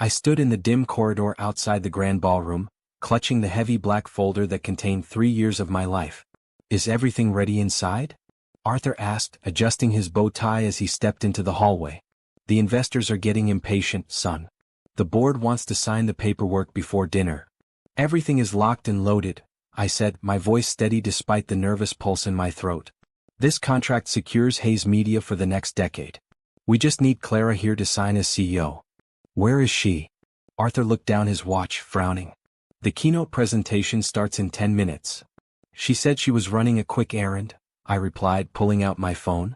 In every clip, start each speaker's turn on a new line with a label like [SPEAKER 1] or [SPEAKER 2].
[SPEAKER 1] I stood in the dim corridor outside the grand ballroom, clutching the heavy black folder that contained 3 years of my life. "Is everything ready inside?" Arthur asked, adjusting his bow tie as he stepped into the hallway. "The investors are getting impatient, son. The board wants to sign the paperwork before dinner." "Everything is locked and loaded," I said, my voice steady despite the nervous pulse in my throat. "This contract secures Hayes Media for the next decade. We just need Clara here to sign as CEO." "Where is she?" Arthur looked down his watch, frowning. "The keynote presentation starts in 10 minutes. She said she was running a quick errand," I replied, pulling out my phone.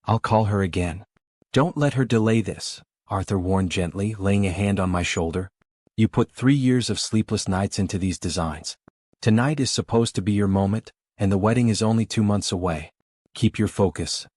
[SPEAKER 1] "I'll call her again." "Don't let her delay this," Arthur warned gently, laying a hand on my shoulder. "You put 3 years of sleepless nights into these designs. Tonight is supposed to be your moment, and the wedding is only 2 months away. Keep your focus."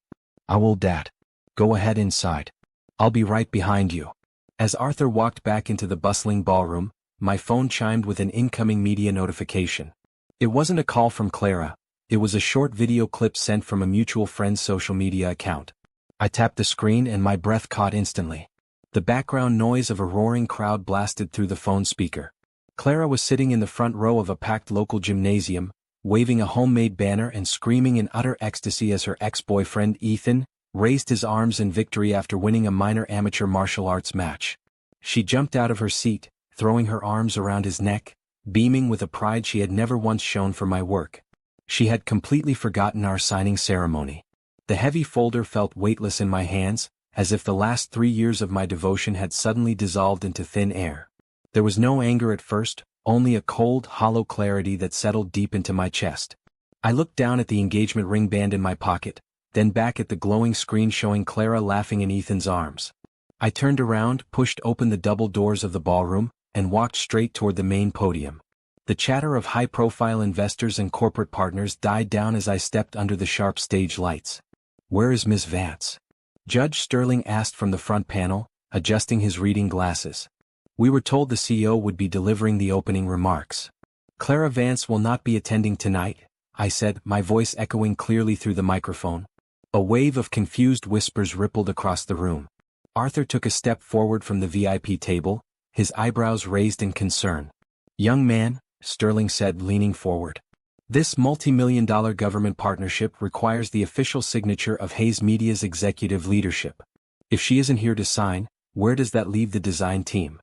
[SPEAKER 1] "I will, Dad. Go ahead inside. I'll be right behind you." As Arthur walked back into the bustling ballroom, my phone chimed with an incoming media notification. It wasn't a call from Clara. It was a short video clip sent from a mutual friend's social media account. I tapped the screen and my breath caught instantly. The background noise of a roaring crowd blasted through the phone speaker. Clara was sitting in the front row of a packed local gymnasium, waving a homemade banner and screaming in utter ecstasy as her ex-boyfriend, Ethan, raised his arms in victory after winning a minor amateur martial arts match. She jumped out of her seat, throwing her arms around his neck, beaming with a pride she had never once shown for my work. She had completely forgotten our signing ceremony. The heavy folder felt weightless in my hands, as if the last 3 years of my devotion had suddenly dissolved into thin air. There was no anger at first, only a cold, hollow clarity that settled deep into my chest. I looked down at the engagement ring band in my pocket, then back at the glowing screen showing Clara laughing in Ethan's arms. I turned around, pushed open the double doors of the ballroom, and walked straight toward the main podium. The chatter of high-profile investors and corporate partners died down as I stepped under the sharp stage lights. "Where is Miss Vance?" Judge Sterling asked from the front panel, adjusting his reading glasses. "We were told the CEO would be delivering the opening remarks." "Clara Vance will not be attending tonight," I said, my voice echoing clearly through the microphone. A wave of confused whispers rippled across the room. Arthur took a step forward from the VIP table, his eyebrows raised in concern. "Young man," Sterling said, leaning forward. "This multi-million-dollar government partnership requires the official signature of Hayes Media's executive leadership. If she isn't here to sign, where does that leave the design team?"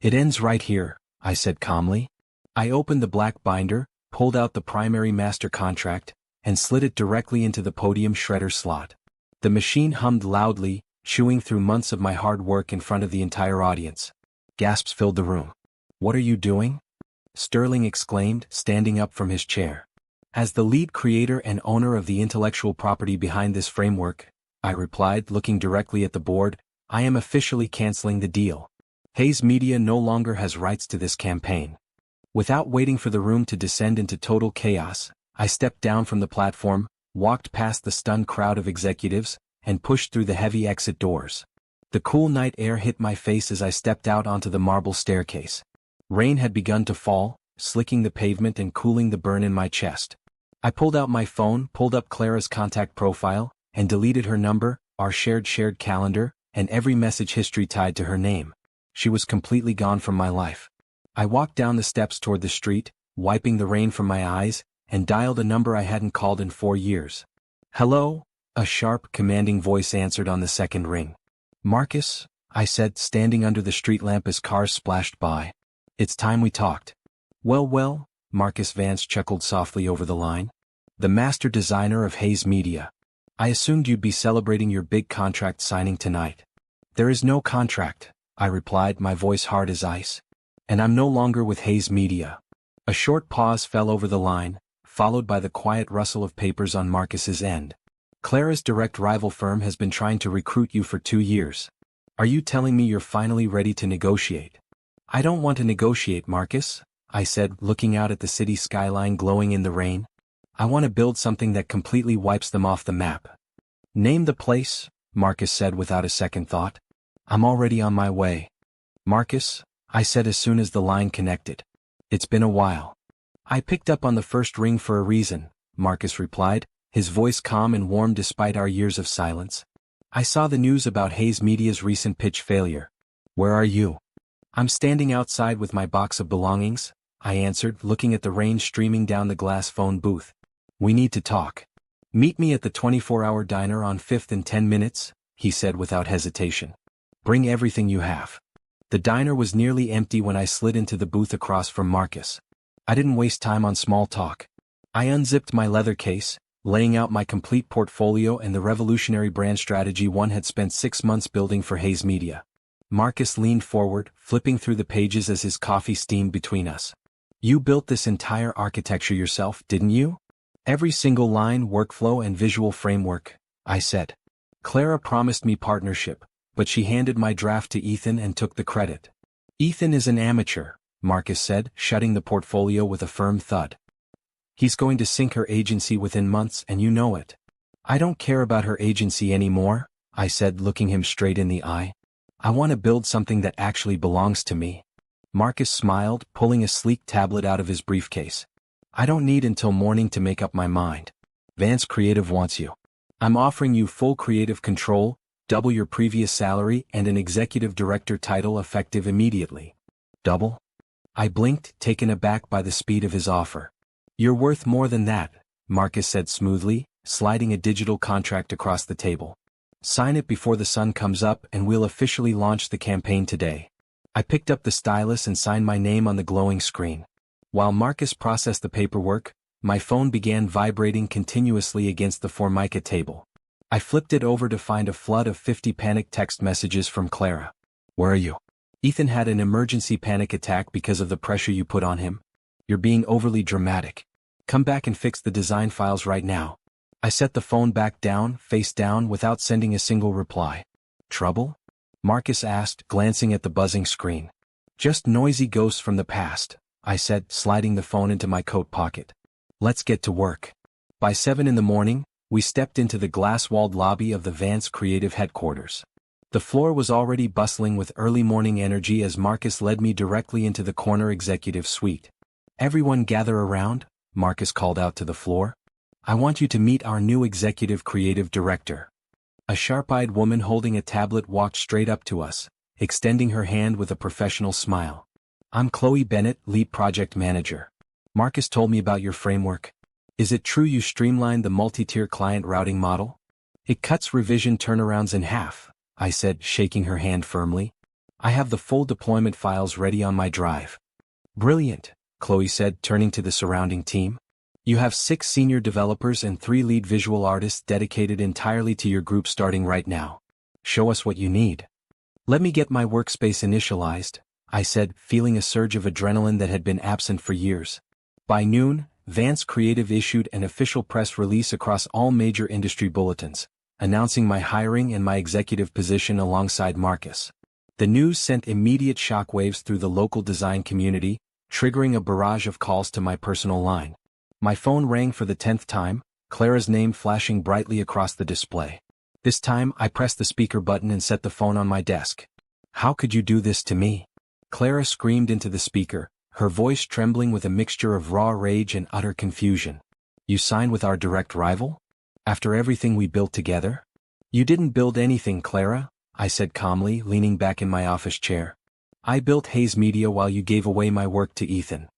[SPEAKER 1] "It ends right here," I said calmly. I opened the black binder, pulled out the primary master contract, and slid it directly into the podium shredder slot. The machine hummed loudly, chewing through months of my hard work in front of the entire audience. Gasps filled the room. "What are you doing?" Sterling exclaimed, standing up from his chair. "As the lead creator and owner of the intellectual property behind this framework," I replied, looking directly at the board, "I am officially canceling the deal. Hayes Media no longer has rights to this campaign." Without waiting for the room to descend into total chaos, I stepped down from the platform, walked past the stunned crowd of executives, and pushed through the heavy exit doors. The cool night air hit my face as I stepped out onto the marble staircase. Rain had begun to fall, slicking the pavement and cooling the burn in my chest. I pulled out my phone, pulled up Clara's contact profile, and deleted her number, our shared calendar, and every message history tied to her name. She was completely gone from my life. I walked down the steps toward the street, wiping the rain from my eyes, and dialed a number I hadn't called in 4 years. "Hello?" A sharp, commanding voice answered on the second ring. "Marcus," I said, standing under the street lamp as cars splashed by. "It's time we talked." Well, Marcus Vance chuckled softly over the line. "The master designer of Hayes Media. I assumed you'd be celebrating your big contract signing tonight." "There is no contract," I replied, my voice hard as ice. "And I'm no longer with Hayes Media." A short pause fell over the line, followed by the quiet rustle of papers on Marcus's end. "Clara's direct rival firm has been trying to recruit you for 2 years. Are you telling me you're finally ready to negotiate?" "I don't want to negotiate, Marcus," I said, looking out at the city skyline glowing in the rain. "I want to build something that completely wipes them off the map." "Name the place," Marcus said without a second thought. "I'm already on my way." "Marcus," I said as soon as the line connected. "It's been a while." "I picked up on the first ring for a reason," Marcus replied, his voice calm and warm despite our years of silence. "I saw the news about Hayes Media's recent pitch failure. Where are you?" I'm standing outside with my box of belongings, I answered, looking at the rain streaming down the glass phone booth. We need to talk. Meet me at the 24-hour diner on 5th in 10 minutes, he said without hesitation. Bring everything you have. The diner was nearly empty when I slid into the booth across from Marcus. I didn't waste time on small talk. I unzipped my leather case, laying out my complete portfolio and the revolutionary brand strategy one had spent 6 months building for Hayes Media. Marcus leaned forward, flipping through the pages as his coffee steamed between us. You built this entire architecture yourself, didn't you? Every single line, workflow and visual framework, I said. Clara promised me partnership, but she handed my draft to Ethan and took the credit. Ethan is an amateur, Marcus said, shutting the portfolio with a firm thud. He's going to sink her agency within months and you know it. I don't care about her agency anymore, I said, looking him straight in the eye. I want to build something that actually belongs to me. Marcus smiled, pulling a sleek tablet out of his briefcase. I don't need until morning to make up my mind. Vance Creative wants you. I'm offering you full creative control, double your previous salary and an executive director title effective immediately. Double? I blinked, taken aback by the speed of his offer. You're worth more than that, Marcus said smoothly, sliding a digital contract across the table. Sign it before the sun comes up and we'll officially launch the campaign today. I picked up the stylus and signed my name on the glowing screen. While Marcus processed the paperwork, my phone began vibrating continuously against the Formica table. I flipped it over to find a flood of 50 panicked text messages from Clara. Where are you? Ethan had an emergency panic attack because of the pressure you put on him. You're being overly dramatic. Come back and fix the design files right now. I set the phone back down, face down, without sending a single reply. Trouble? Marcus asked, glancing at the buzzing screen. Just noisy ghosts from the past, I said, sliding the phone into my coat pocket. Let's get to work. By 7 in the morning, we stepped into the glass-walled lobby of the Vance Creative headquarters. The floor was already bustling with early morning energy as Marcus led me directly into the corner executive suite. Everyone gather around, Marcus called out to the floor. I want you to meet our new executive creative director. A sharp-eyed woman holding a tablet walked straight up to us, extending her hand with a professional smile. I'm Chloe Bennett, lead project manager. Marcus told me about your framework. Is it true you streamlined the multi-tier client routing model? It cuts revision turnarounds in half, I said, shaking her hand firmly. I have the full deployment files ready on my drive. Brilliant, Chloe said, turning to the surrounding team. You have 6 senior developers and 3 lead visual artists dedicated entirely to your group starting right now. Show us what you need. Let me get my workspace initialized, I said, feeling a surge of adrenaline that had been absent for years. By noon, Vance Creative issued an official press release across all major industry bulletins, announcing my hiring and my executive position alongside Marcus. The news sent immediate shockwaves through the local design community, triggering a barrage of calls to my personal line. My phone rang for the 10th time, Clara's name flashing brightly across the display. This time, I pressed the speaker button and set the phone on my desk. How could you do this to me? Clara screamed into the speaker, her voice trembling with a mixture of raw rage and utter confusion. You signed with our direct rival? After everything we built together? You didn't build anything, Clara, I said calmly, leaning back in my office chair. I built Hayes Media while you gave away my work to Ethan.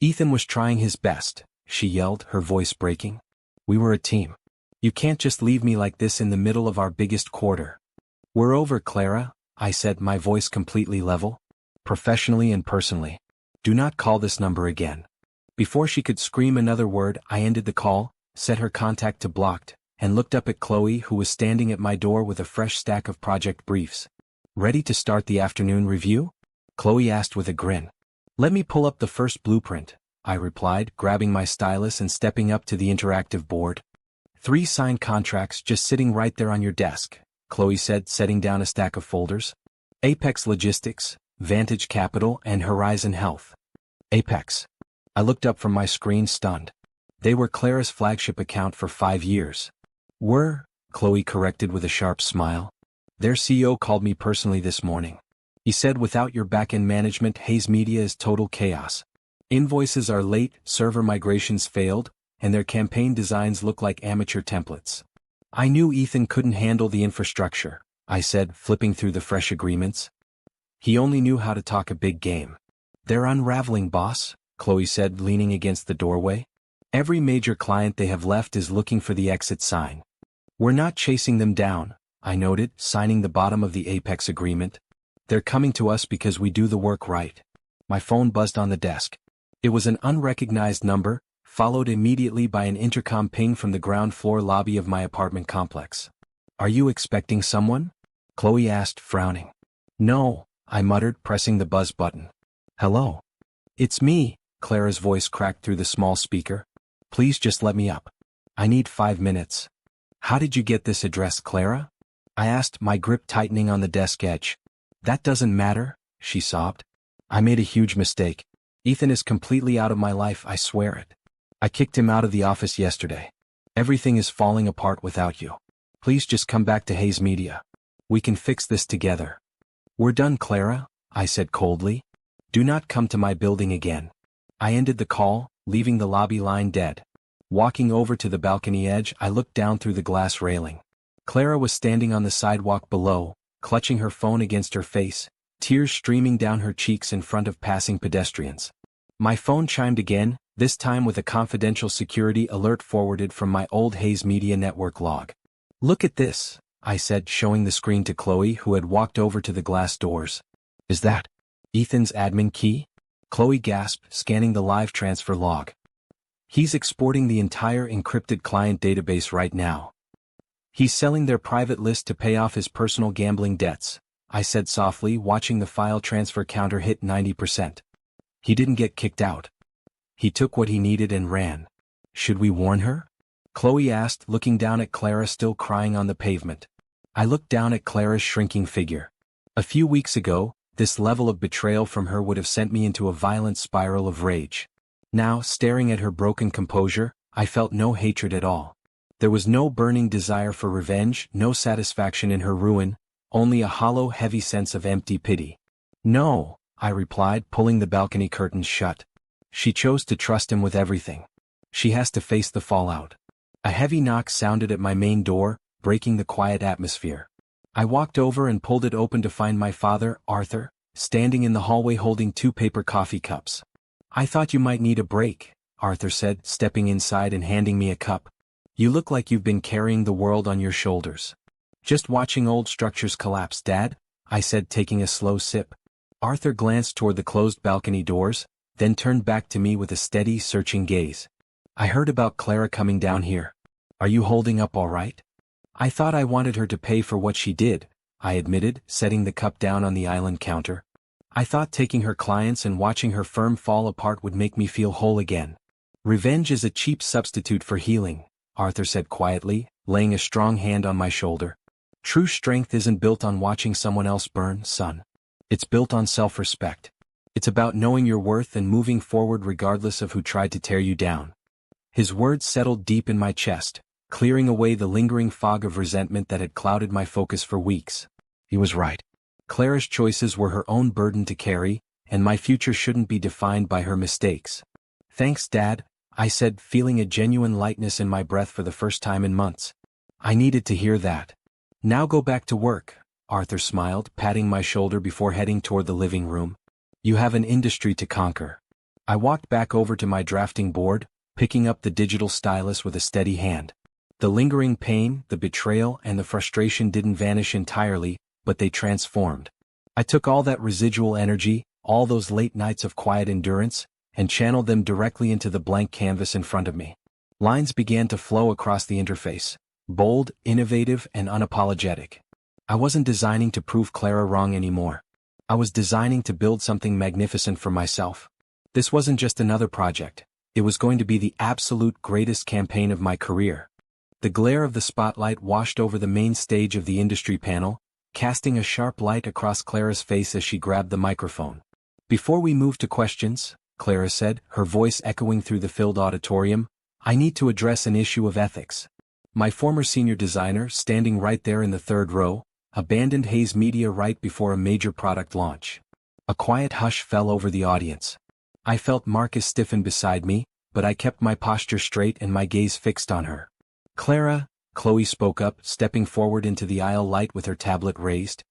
[SPEAKER 1] Ethan was trying his best, she yelled, her voice breaking. We were a team. You can't just leave me like this in the middle of our biggest quarter. We're over, Clara, I said, my voice completely level. Professionally and personally. Do not call this number again. Before she could scream another word, I ended the call, set her contact to blocked, and looked up at Chloe, who was standing at my door with a fresh stack of project briefs. Ready to start the afternoon review? Chloe asked with a grin. Let me pull up the first blueprint, I replied, grabbing my stylus and stepping up to the interactive board. 3 signed contracts just sitting right there on your desk, Chloe said, setting down a stack of folders. Apex Logistics, Vantage Capital, and Horizon Health. Apex. I looked up from my screen, stunned. They were Clara's flagship account for 5 years. Were, Chloe corrected with a sharp smile. Their CEO called me personally this morning. He said without your back-end management, Hayes Media is total chaos. Invoices are late, server migrations failed, and their campaign designs look like amateur templates. I knew Ethan couldn't handle the infrastructure, I said, flipping through the fresh agreements. He only knew how to talk a big game. They're unraveling, boss, Chloe said, leaning against the doorway. Every major client they have left is looking for the exit sign. We're not chasing them down, I noted, signing the bottom of the Apex agreement. They're coming to us because we do the work right. My phone buzzed on the desk. It was an unrecognized number, followed immediately by an intercom ping from the ground floor lobby of my apartment complex. Are you expecting someone? Chloe asked, frowning. No, I muttered, pressing the buzz button. Hello. It's me, Clara's voice cracked through the small speaker. Please just let me up. I need 5 minutes. How did you get this address, Clara? I asked, my grip tightening on the desk edge. That doesn't matter, she sobbed. I made a huge mistake. Ethan is completely out of my life, I swear it. I kicked him out of the office yesterday. Everything is falling apart without you. Please just come back to Hayes Media. We can fix this together. We're done, Clara, I said coldly. Do not come to my building again. I ended the call, leaving the lobby line dead. Walking over to the balcony edge, I looked down through the glass railing. Clara was standing on the sidewalk below, clutching her phone against her face, tears streaming down her cheeks in front of passing pedestrians. My phone chimed again, this time with a confidential security alert forwarded from my old Hayes Media Network log. Look at this, I said, showing the screen to Chloe, who had walked over to the glass doors. Is that Ethan's admin key? Chloe gasped, scanning the live transfer log. He's exporting the entire encrypted client database right now. He's selling their private list to pay off his personal gambling debts, I said softly, watching the file transfer counter hit 90%. He didn't get kicked out. He took what he needed and ran. Should we warn her? Chloe asked, looking down at Clara still crying on the pavement. I looked down at Clara's shrinking figure. A few weeks ago, this level of betrayal from her would have sent me into a violent spiral of rage. Now, staring at her broken composure, I felt no hatred at all. There was no burning desire for revenge, no satisfaction in her ruin, only a hollow, heavy sense of empty pity. No, I replied, pulling the balcony curtains shut. She chose to trust him with everything. She has to face the fallout. A heavy knock sounded at my main door, breaking the quiet atmosphere. I walked over and pulled it open to find my father, Arthur, standing in the hallway holding 2 paper coffee cups. I thought you might need a break, Arthur said, stepping inside and handing me a cup. You look like you've been carrying the world on your shoulders. Just watching old structures collapse, Dad, I said, taking a slow sip. Arthur glanced toward the closed balcony doors, then turned back to me with a steady, searching gaze. I heard about Clara coming down here. Are you holding up all right? I thought I wanted her to pay for what she did, I admitted, setting the cup down on the island counter. I thought taking her clients and watching her firm fall apart would make me feel whole again. Revenge is a cheap substitute for healing, Arthur said quietly, laying a strong hand on my shoulder. True strength isn't built on watching someone else burn, son. It's built on self-respect. It's about knowing your worth and moving forward regardless of who tried to tear you down. His words settled deep in my chest, clearing away the lingering fog of resentment that had clouded my focus for weeks. He was right. Clara's choices were her own burden to carry, and my future shouldn't be defined by her mistakes. Thanks, Dad, I said, feeling a genuine lightness in my breath for the first time in months. I needed to hear that. Now go back to work, Arthur smiled, patting my shoulder before heading toward the living room. You have an industry to conquer. I walked back over to my drafting board, picking up the digital stylus with a steady hand. The lingering pain, the betrayal, and the frustration didn't vanish entirely, but they transformed. I took all that residual energy, all those late nights of quiet endurance, and channeled them directly into the blank canvas in front of me. Lines began to flow across the interface, bold, innovative, and unapologetic. I wasn't designing to prove Clara wrong anymore. I was designing to build something magnificent for myself. This wasn't just another project. It was going to be the absolute greatest campaign of my career. The glare of the spotlight washed over the main stage of the industry panel, casting a sharp light across Clara's face as she grabbed the microphone. Before we move to questions, Clara said, her voice echoing through the filled auditorium, I need to address an issue of ethics. My former senior designer, standing right there in the third row, abandoned Hayes Media right before a major product launch. A quiet hush fell over the audience. I felt Marcus stiffen beside me, but I kept my posture straight and my gaze fixed on her. Clara, Chloe spoke up, stepping forward into the aisle light with her tablet raised.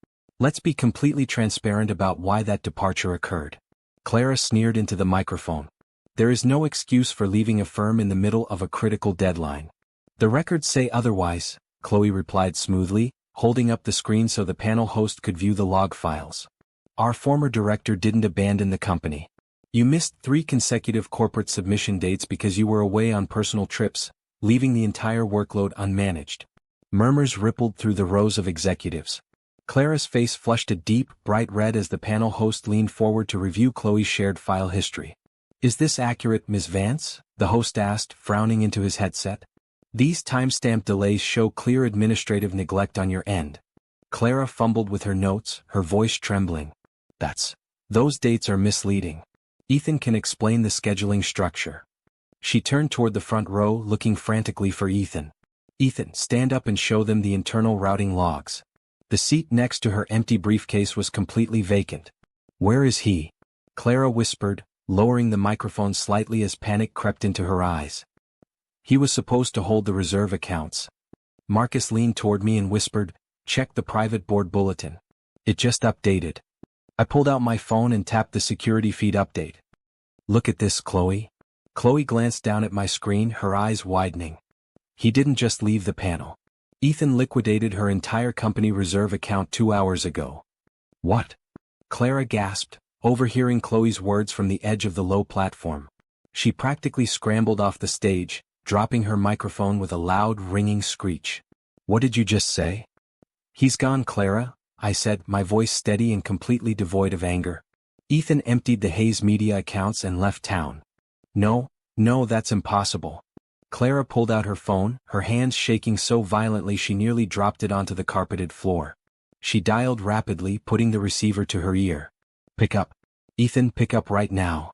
[SPEAKER 1] Let's be completely transparent about why that departure occurred. Clara sneered into the microphone. There is no excuse for leaving a firm in the middle of a critical deadline. The records say otherwise, Chloe replied smoothly, holding up the screen so the panel host could view the log files. Our former director didn't abandon the company. You missed 3 consecutive corporate submission dates because you were away on personal trips, leaving the entire workload unmanaged. Murmurs rippled through the rows of executives. Clara's face flushed a deep, bright red as the panel host leaned forward to review Chloe's shared file history. Is this accurate, Ms. Vance? The host asked, frowning into his headset. These timestamp delays show clear administrative neglect on your end. Clara fumbled with her notes, her voice trembling. Those dates are misleading. Ethan can explain the scheduling structure. She turned toward the front row, looking frantically for Ethan. Ethan, stand up and show them the internal routing logs. The seat next to her empty briefcase was completely vacant. Where is he? Clara whispered, lowering the microphone slightly as panic crept into her eyes. He was supposed to hold the reserve accounts. Marcus leaned toward me and whispered, check the private board bulletin. It just updated. I pulled out my phone and tapped the security feed update. Look at this, Chloe. Chloe glanced down at my screen, her eyes widening. He didn't just leave the panel. Ethan liquidated her entire company reserve account 2 hours ago. What? Clara gasped, overhearing Chloe's words from the edge of the low platform. She practically scrambled off the stage, dropping her microphone with a loud, ringing screech. What did you just say? He's gone, Clara, I said, my voice steady and completely devoid of anger. Ethan emptied the Hayes Media accounts and left town. No, that's impossible. Clara pulled out her phone, her hands shaking so violently she nearly dropped it onto the carpeted floor. She dialed rapidly, putting the receiver to her ear. Pick up. Ethan, pick up right now.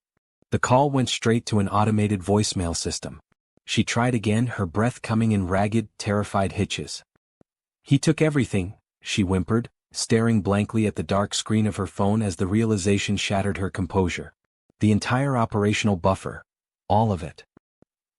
[SPEAKER 1] The call went straight to an automated voicemail system. She tried again, her breath coming in ragged, terrified hitches. He took everything, she whimpered, staring blankly at the dark screen of her phone as the realization shattered her composure. The entire operational buffer. All of it.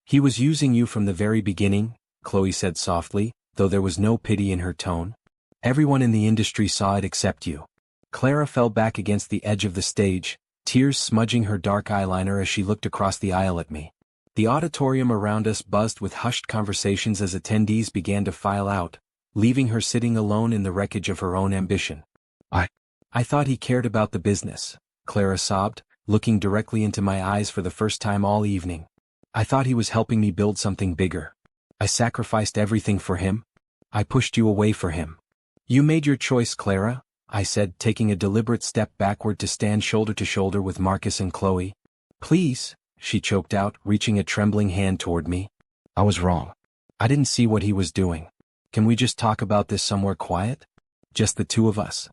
[SPEAKER 1] He was using you from the very beginning, Chloe said softly, though there was no pity in her tone. Everyone in the industry saw it except you. Clara fell back against the edge of the stage, tears smudging her dark eyeliner as she looked across the aisle at me. The auditorium around us buzzed with hushed conversations as attendees began to file out, leaving her sitting alone in the wreckage of her own ambition. I thought he cared about the business, Clara sobbed, looking directly into my eyes for the first time all evening. I thought he was helping me build something bigger. I sacrificed everything for him. I pushed you away for him. You made your choice, Clara, I said, taking a deliberate step backward to stand shoulder to shoulder with Marcus and Chloe. Please, she choked out, reaching a trembling hand toward me. I was wrong. I didn't see what he was doing. Can we just talk about this somewhere quiet? Just the two of us.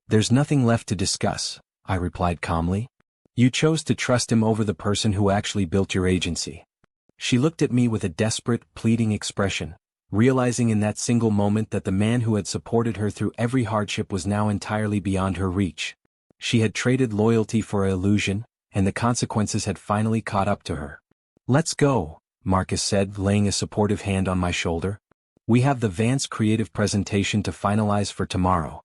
[SPEAKER 1] There's nothing left to discuss, I replied calmly. You chose to trust him over the person who actually built your agency. She looked at me with a desperate, pleading expression, realizing in that single moment that the man who had supported her through every hardship was now entirely beyond her reach. She had traded loyalty for an illusion, and the consequences had finally caught up to her. Let's go, Marcus said, laying a supportive hand on my shoulder. We have the Vance creative presentation to finalize for tomorrow.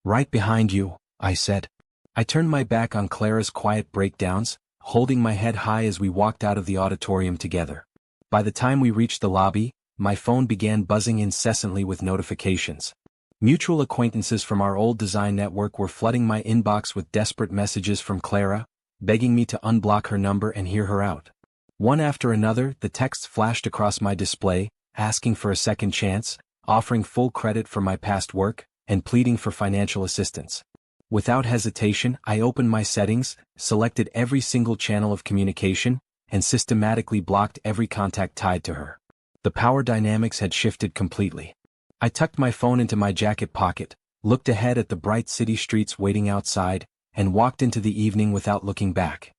[SPEAKER 1] Right behind you, I said. I turned my back on Clara's quiet breakdowns, holding my head high as we walked out of the auditorium together. By the time we reached the lobby, my phone began buzzing incessantly with notifications. Mutual acquaintances from our old design network were flooding my inbox with desperate messages from Clara, begging me to unblock her number and hear her out. One after another, the texts flashed across my display, asking for a second chance, offering full credit for my past work, and pleading for financial assistance. Without hesitation, I opened my settings, selected every single channel of communication, and systematically blocked every contact tied to her. The power dynamics had shifted completely. I tucked my phone into my jacket pocket, looked ahead at the bright city streets waiting outside, and walked into the evening without looking back.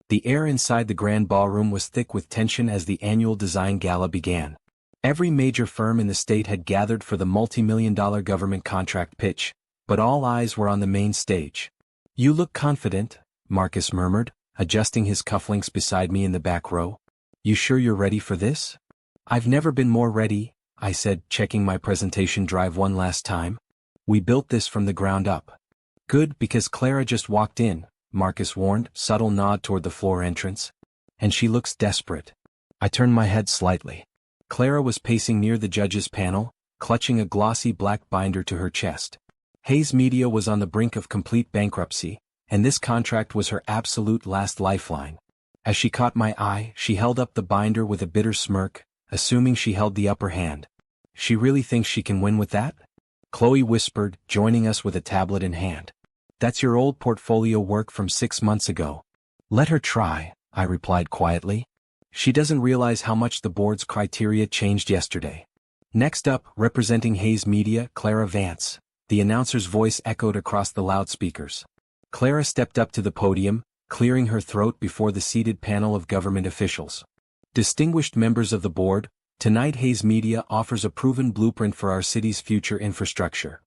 [SPEAKER 1] The air inside the grand ballroom was thick with tension as the annual design gala began. Every major firm in the state had gathered for the multi-million-dollar government contract pitch, but all eyes were on the main stage. You look confident, Marcus murmured, adjusting his cufflinks beside me in the back row. You sure you're ready for this? I've never been more ready, I said, checking my presentation drive one last time. We built this from the ground up. Good, because Clara just walked in, Marcus warned, subtle nod toward the floor entrance. And she looks desperate. I turned my head slightly. Clara was pacing near the judge's panel, clutching a glossy black binder to her chest. Hayes Media was on the brink of complete bankruptcy, and this contract was her absolute last lifeline. As she caught my eye, she held up the binder with a bitter smirk, assuming she held the upper hand. She really thinks she can win with that? Chloe whispered, joining us with a tablet in hand. That's your old portfolio work from 6 months ago. Let her try, I replied quietly. She doesn't realize how much the board's criteria changed yesterday. Next up, representing Hayes Media, Clara Vance. The announcer's voice echoed across the loudspeakers. Clara stepped up to the podium, clearing her throat before the seated panel of government officials. Distinguished members of the board, tonight Hayes Media offers a proven blueprint for our city's future infrastructure.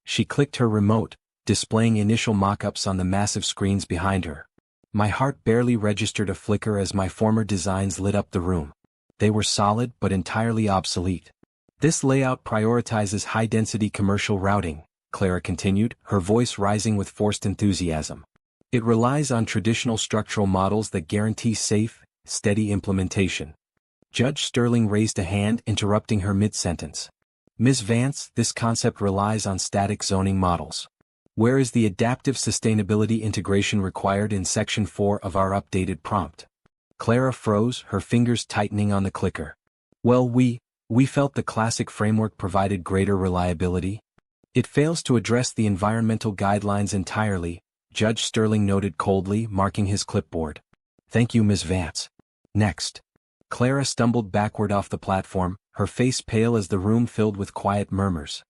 [SPEAKER 1] She clicked her remote, displaying initial mock-ups on the massive screens behind her. My heart barely registered a flicker as my former designs lit up the room. They were solid but entirely obsolete. This layout prioritizes high-density commercial routing, Clara continued, her voice rising with forced enthusiasm. It relies on traditional structural models that guarantee safe, steady implementation. Judge Sterling raised a hand, interrupting her mid-sentence. Ms. Vance, this concept relies on static zoning models. Where is the adaptive sustainability integration required in Section 4 of our updated prompt? Clara froze, her fingers tightening on the clicker. Well, we felt the classic framework provided greater reliability. It fails to address the environmental guidelines entirely, Judge Sterling noted coldly, marking his clipboard. Thank you, Ms. Vance. Next. Clara stumbled backward off the platform, her face pale as the room filled with quiet murmurs.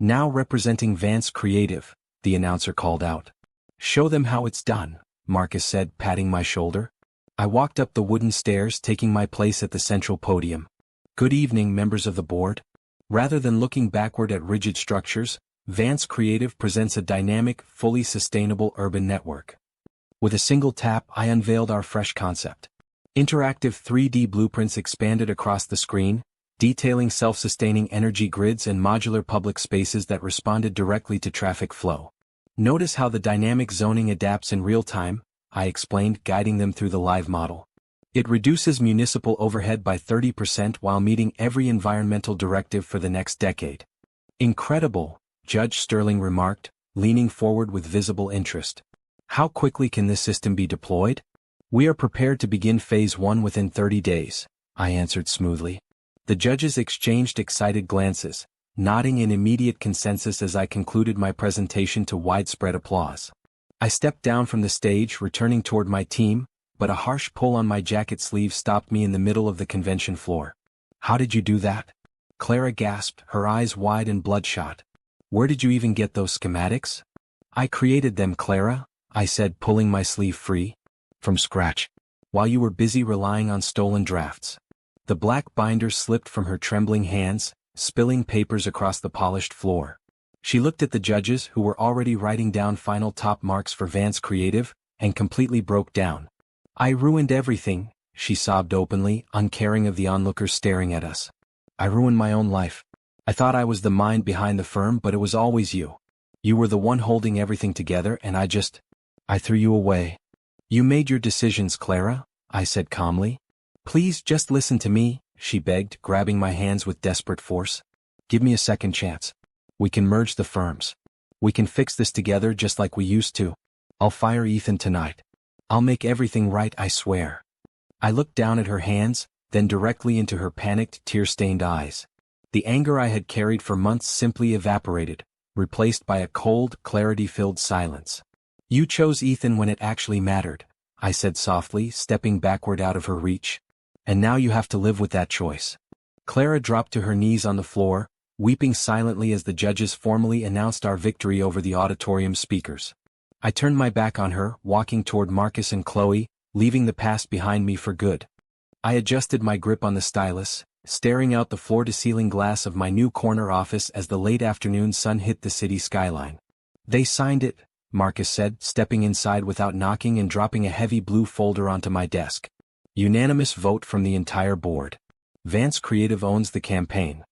[SPEAKER 1] Now representing Vance Creative, the announcer called out. Show them how it's done, Marcus said, patting my shoulder. I walked up the wooden stairs, taking my place at the central podium. Good evening, members of the board. Rather than looking backward at rigid structures, Vance Creative presents a dynamic, fully sustainable urban network. With a single tap, I unveiled our fresh concept. Interactive 3D blueprints expanded across the screen, detailing self-sustaining energy grids and modular public spaces that responded directly to traffic flow. Notice how the dynamic zoning adapts in real time, I explained, guiding them through the live model. It reduces municipal overhead by 30% while meeting every environmental directive for the next decade. Incredible, Judge Sterling remarked, leaning forward with visible interest. How quickly can this system be deployed? We are prepared to begin Phase 1 within 30 days, I answered smoothly. The judges exchanged excited glances, nodding in immediate consensus as I concluded my presentation to widespread applause. I stepped down from the stage, returning toward my team, but a harsh pull on my jacket sleeve stopped me in the middle of the convention floor. How did you do that? Clara gasped, her eyes wide and bloodshot. Where did you even get those schematics? I created them, Clara, I said, pulling my sleeve free. From scratch. While you were busy relying on stolen drafts. The black binder slipped from her trembling hands, spilling papers across the polished floor. She looked at the judges, who were already writing down final top marks for Vance Creative, and completely broke down. I ruined everything, she sobbed openly, uncaring of the onlookers staring at us. I ruined my own life. I thought I was the mind behind the firm, but it was always you. You were the one holding everything together, and I threw you away. You made your decisions, Clara, I said calmly. Please just listen to me, she begged, grabbing my hands with desperate force. Give me a second chance. We can merge the firms. We can fix this together just like we used to. I'll fire Ethan tonight. I'll make everything right, I swear. I looked down at her hands, then directly into her panicked, tear-stained eyes. The anger I had carried for months simply evaporated, replaced by a cold, clarity-filled silence. You chose Ethan when it actually mattered, I said softly, stepping backward out of her reach. And now you have to live with that choice. Clara dropped to her knees on the floor, weeping silently as the judges formally announced our victory over the auditorium speakers. I turned my back on her, walking toward Marcus and Chloe, leaving the past behind me for good. I adjusted my grip on the stylus, staring out the floor-to-ceiling glass of my new corner office as the late afternoon sun hit the city skyline. They signed it, Marcus said, stepping inside without knocking and dropping a heavy blue folder onto my desk. Unanimous vote from the entire board. Vance Creative owns the campaign.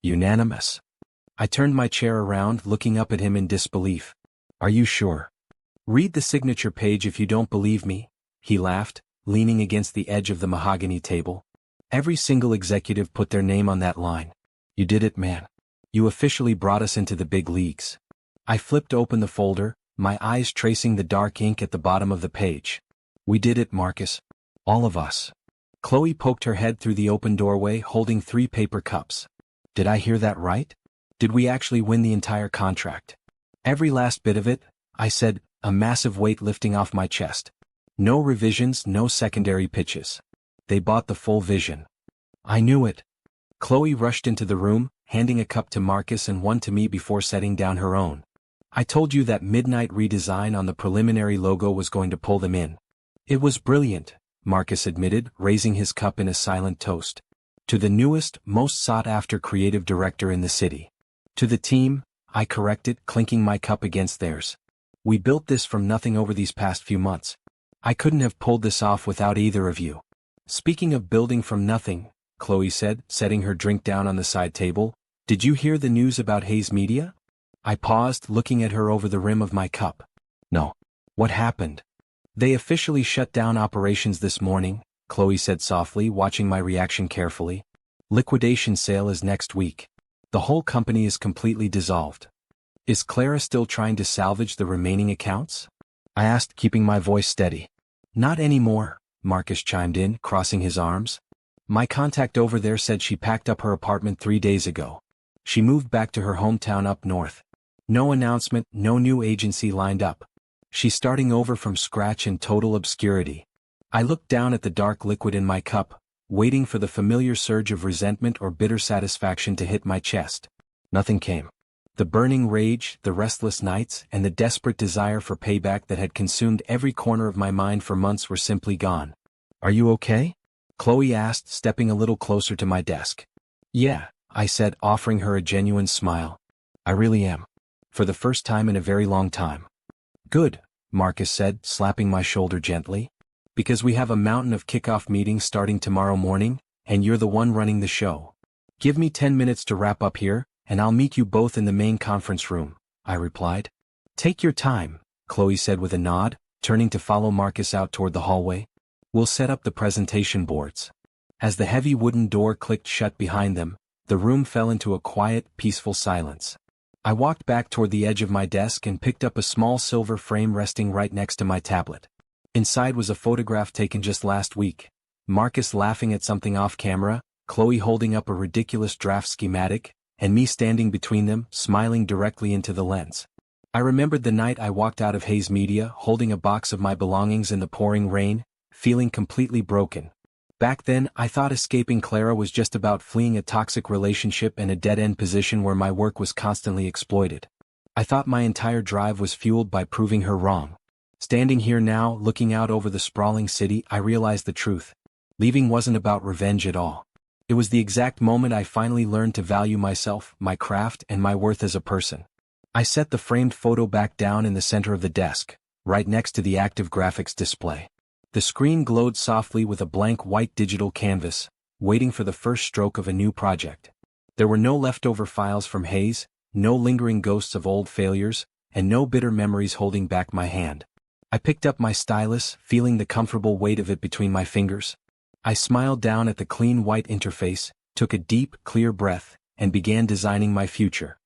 [SPEAKER 1] Unanimous. I turned my chair around, looking up at him in disbelief. Are you sure? Read the signature page if you don't believe me, he laughed, leaning against the edge of the mahogany table. Every single executive put their name on that line. You did it, man. You officially brought us into the big leagues. I flipped open the folder, my eyes tracing the dark ink at the bottom of the page. We did it, Marcus. All of us. Chloe poked her head through the open doorway holding 3 paper cups. Did I hear that right? Did we actually win the entire contract? Every last bit of it, I said, a massive weight lifting off my chest. No revisions, no secondary pitches. They bought the full vision. I knew it. Chloe rushed into the room, handing a cup to Marcus and one to me before setting down her own. I told you that midnight redesign on the preliminary logo was going to pull them in. It was brilliant, Marcus admitted, raising his cup in a silent toast. To the newest, most sought-after creative director in the city. To the team, I corrected, clinking my cup against theirs. We built this from nothing over these past few months. I couldn't have pulled this off without either of you. Speaking of building from nothing, Chloe said, setting her drink down on the side table, did you hear the news about Hayes Media? I paused, looking at her over the rim of my cup. No. What happened? They officially shut down operations this morning, Chloe said softly, watching my reaction carefully. Liquidation sale is next week. The whole company is completely dissolved. Is Clara still trying to salvage the remaining accounts? I asked, keeping my voice steady. Not anymore, Marcus chimed in, crossing his arms. My contact over there said she packed up her apartment 3 days ago. She moved back to her hometown up north. No announcement, no new agency lined up. She's starting over from scratch in total obscurity. I looked down at the dark liquid in my cup, waiting for the familiar surge of resentment or bitter satisfaction to hit my chest. Nothing came. The burning rage, the restless nights, and the desperate desire for payback that had consumed every corner of my mind for months were simply gone. Are you okay? Chloe asked, stepping a little closer to my desk. Yeah, I said, offering her a genuine smile. I really am. For the first time in a very long time. Good, Marcus said, slapping my shoulder gently. Because we have a mountain of kickoff meetings starting tomorrow morning, and you're the one running the show. Give me 10 minutes to wrap up here, and I'll meet you both in the main conference room, I replied. Take your time, Chloe said with a nod, turning to follow Marcus out toward the hallway. We'll set up the presentation boards. As the heavy wooden door clicked shut behind them, the room fell into a quiet, peaceful silence. I walked back toward the edge of my desk and picked up a small silver frame resting right next to my tablet. Inside was a photograph taken just last week. Marcus laughing at something off camera, Chloe holding up a ridiculous draft schematic, and me standing between them, smiling directly into the lens. I remembered the night I walked out of Hayes Media holding a box of my belongings in the pouring rain, feeling completely broken. Back then, I thought escaping Clara was just about fleeing a toxic relationship and a dead-end position where my work was constantly exploited. I thought my entire drive was fueled by proving her wrong. Standing here now, looking out over the sprawling city, I realized the truth. Leaving wasn't about revenge at all. It was the exact moment I finally learned to value myself, my craft, and my worth as a person. I set the framed photo back down in the center of the desk, right next to the active graphics display. The screen glowed softly with a blank white digital canvas, waiting for the first stroke of a new project. There were no leftover files from Hayes, no lingering ghosts of old failures, and no bitter memories holding back my hand. I picked up my stylus, feeling the comfortable weight of it between my fingers. I smiled down at the clean white interface, took a deep, clear breath, and began designing my future.